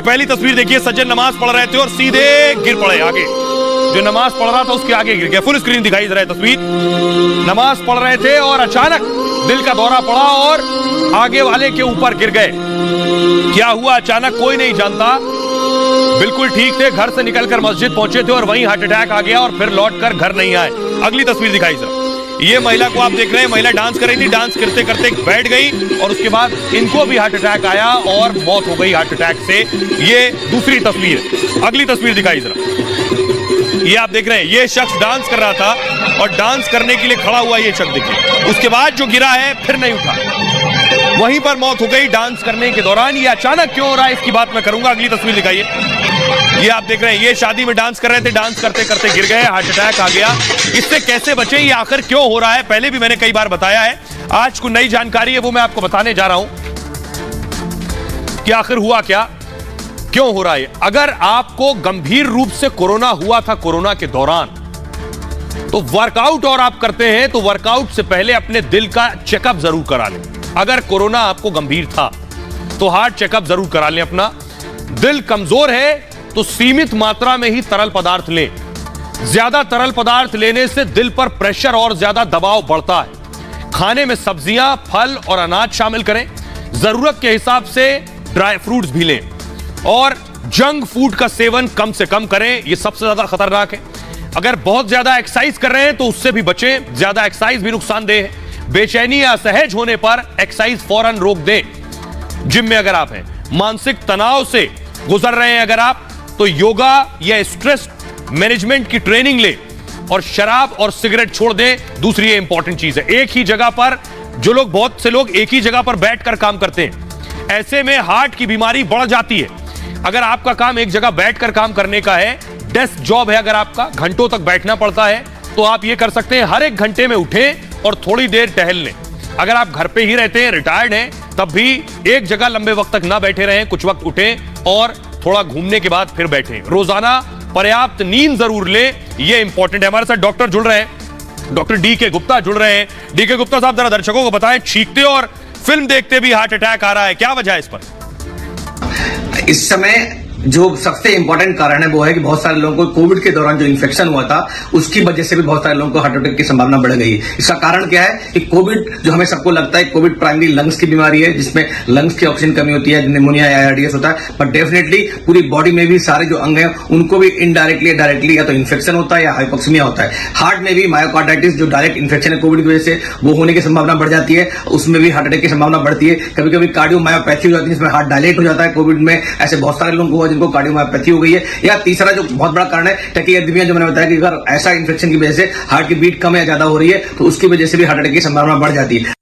पहली तस्वीर देखिए, सज्जन नमाज पढ़ रहे थे और सीधे गिर पड़े आगे। जो नमाज पढ़ रहा था उसके आगे गिर गया। फुल स्क्रीन दिखाई दे रहा है तस्वीर। नमाज पढ़ रहे थे और अचानक दिल का दौरा पड़ा और आगे वाले के ऊपर गिर गए। क्या हुआ अचानक कोई नहीं जानता। बिल्कुल ठीक थे, घर से निकलकर मस्जिद पहुंचे थे और वहीं हार्ट अटैक आ गया और फिर लौटकर घर नहीं आए। अगली तस्वीर दिखाई सर। ये महिला को आप देख रहे हैं, महिला डांस कर रही थी, डांस करते करते बैठ गई और उसके बाद इनको भी हार्ट अटैक आया और मौत हो गई हार्ट अटैक से। ये दूसरी तस्वीर। अगली तस्वीर दिखाई जरा। ये आप देख रहे हैं, ये शख्स डांस कर रहा था और डांस करने के लिए खड़ा हुआ ये शख्स देखिए, उसके बाद जो गिरा है फिर नहीं उठा, वहीं पर मौत हो गई डांस करने के दौरान। ये अचानक क्यों हो रहा है इसकी बात मैं करूंगा। अगली तस्वीर दिखाइए। ये आप देख रहे हैं, ये शादी में डांस कर रहे थे, डांस करते करते गिर गए, हार्ट अटैक आ गया। इससे कैसे बचे, ये आखिर क्यों हो रहा है, पहले भी मैंने कई बार बताया है। आज कुछ नई जानकारी है वो मैं आपको बताने जा रहा हूं कि आखिर हुआ क्या, क्यों हो रहा है। अगर आपको गंभीर रूप से कोरोना हुआ था कोरोना के दौरान, तो वर्कआउट और आप करते हैं तो वर्कआउट से पहले अपने दिल का चेकअप जरूर करा लें। अगर कोरोना आपको गंभीर था तो हार्ट चेकअप जरूर करा लें अपना। दिल कमजोर है तो सीमित मात्रा में ही तरल पदार्थ लें। ज्यादा तरल पदार्थ लेने से दिल पर प्रेशर और ज्यादा दबाव बढ़ता है। खाने में सब्जियां, फल और अनाज शामिल करें। जरूरत के हिसाब से ड्राई फ्रूट्स भी लें और जंक फूड का सेवन कम से कम करें, यह सबसे ज्यादा खतरनाक है। अगर बहुत ज्यादा एक्सरसाइज कर रहे हैं तो उससे भी बचें, ज्यादा एक्सरसाइज भी नुकसानदेह है। बेचैनी या असहज होने पर एक्सरसाइज फौरन रोक दें। जिम में अगर आप हैं, मानसिक तनाव से गुजर रहे हैं अगर आप, तो योगा या स्ट्रेस मैनेजमेंट की ट्रेनिंग ले और शराब और सिगरेट छोड़ दें। दूसरी ये इंपॉर्टेंट चीज है, एक ही जगह पर बहुत से लोग एक ही जगह पर बैठकर काम करते हैं, ऐसे में हार्ट की बीमारी बढ़ जाती है। अगर आपका काम एक जगह बैठकर काम करने का है, डेस्क जॉब है, अगर आपका घंटों तक बैठना पड़ता है, तो आप ये कर सकते हैं, हर एक घंटे में उठें और थोड़ी देर टहल लें। अगर आप घर पे ही रहते हैं, रिटायर्ड हैं, तब भी एक जगह लंबे वक्त तक ना बैठे रहें, कुछ वक्त उठें और थोड़ा घूमने के बाद फिर बैठें। रोजाना पर्याप्त नींद जरूर लें, यह इंपॉर्टेंट है। हमारे साथ डॉक्टर जुड़ रहे हैं, डॉक्टर डी.के. गुप्ता जुड़ रहे हैं। डी.के. गुप्ता साहब, जरा दर्शकों को बताएं, चीखते और फिल्म देखते भी हार्ट अटैक आ रहा है, क्या वजह है इस पर? इस समय जो सबसे इंपॉर्टेंट कारण है वो है कि बहुत सारे लोगों को कोविड के दौरान जो इन्फेक्शन हुआ था उसकी वजह से भी बहुत सारे लोगों को हार्ट अटैक की संभावना बढ़ गई। इसका कारण क्या है कि कोविड, जो हमें सबको लगता है कोविड प्राइमरी लंग्स की बीमारी है, जिसमें लंग्स की ऑक्सीजन कमी होती है, निमोनिया या आईआरडीएस होता है, बट डेफिनेटली पूरी बॉडी में भी सारे जो अंग हैं उनको भी इनडायरेक्टली या डायरेक्टली या तो इन्फेक्शन होता है या हाइपोक्सीमिया होता है। हार्ट में भी मायोकार्डाइटिस, जो डायरेक्ट इन्फेक्शन है कोविड की वजह से, वो होने की संभावना बढ़ जाती है, उसमें भी हार्ट अटैक की संभावना बढ़ती है। कभी कभी कार्डियोमायोपैथी हो जाती है, जिसमें हार्ट डायलेट हो जाता है। कोविड में ऐसे बहुत सारे लोग हुआ जिनको कार्डियोमायोपैथी हो गई है। या तीसरा जो बहुत बड़ा कारण है टैकिकार्डिया, जो मैंने बताया कि अगर ऐसा इन्फेक्शन की वजह से हार्ट की बीट कम या ज्यादा हो रही है तो उसकी वजह से भी हार्ट अटैक की संभावना बढ़ जाती है।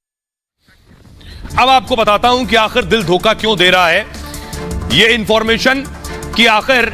अब आपको बताता हूं कि आखिर दिल धोखा क्यों दे रहा है। यह इंफॉर्मेशन कि आखिर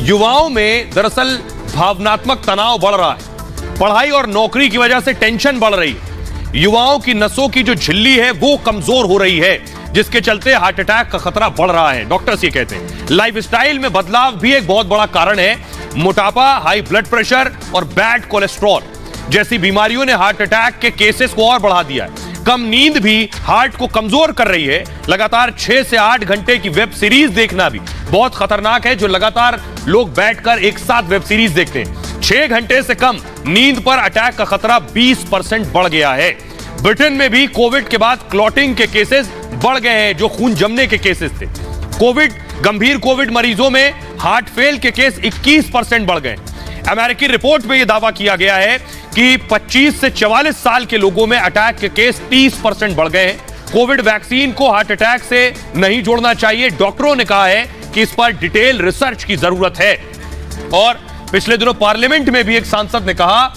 युवाओं में दरअसल भावनात्मक तनाव बढ़ रहा है, पढ़ाई और नौकरी की वजह से टेंशन बढ़ रही है। युवाओं की नसों की जो झिल्ली है वो कमजोर हो रही है, जिसके चलते हार्ट अटैक का खतरा बढ़ रहा है। डॉक्टर्स ये कहते हैं लाइफस्टाइल में बदलाव भी एक बहुत बड़ा कारण है। मोटापा, हाई ब्लड प्रेशर और बैड कोलेस्ट्रॉल जैसी बीमारियों ने हार्ट अटैक के केसेस को और बढ़ा दिया है। कम नींद भी हार्ट को कमजोर कर रही है। लगातार 6 से 8 घंटे की वेब सीरीज देखना भी बहुत खतरनाक है। जो लगातार लोग बैठकर एक साथ वेब सीरीज देखते हैं, 6 घंटे से कम नींद पर अटैक का खतरा 20% बढ़ गया है। ब्रिटेन में भी कोविड के बाद क्लॉटिंग के केसेस बढ़ गए हैं, जो खून जमने के केसेस थे। गंभीर कोविड मरीजों में हार्ट फेल के केस 21% बढ़ गए। अमेरिकी रिपोर्ट में यह दावा किया गया है कि 25 से 44 साल के लोगों में अटैक के केस 30% बढ़ गए हैं। कोविड वैक्सीन को हार्ट अटैक से नहीं जोड़ना चाहिए। डॉक्टरों ने कहा है कि इस पर डिटेल रिसर्च की जरूरत है। और पिछले दिनों पार्लियामेंट में भी एक सांसद ने कहा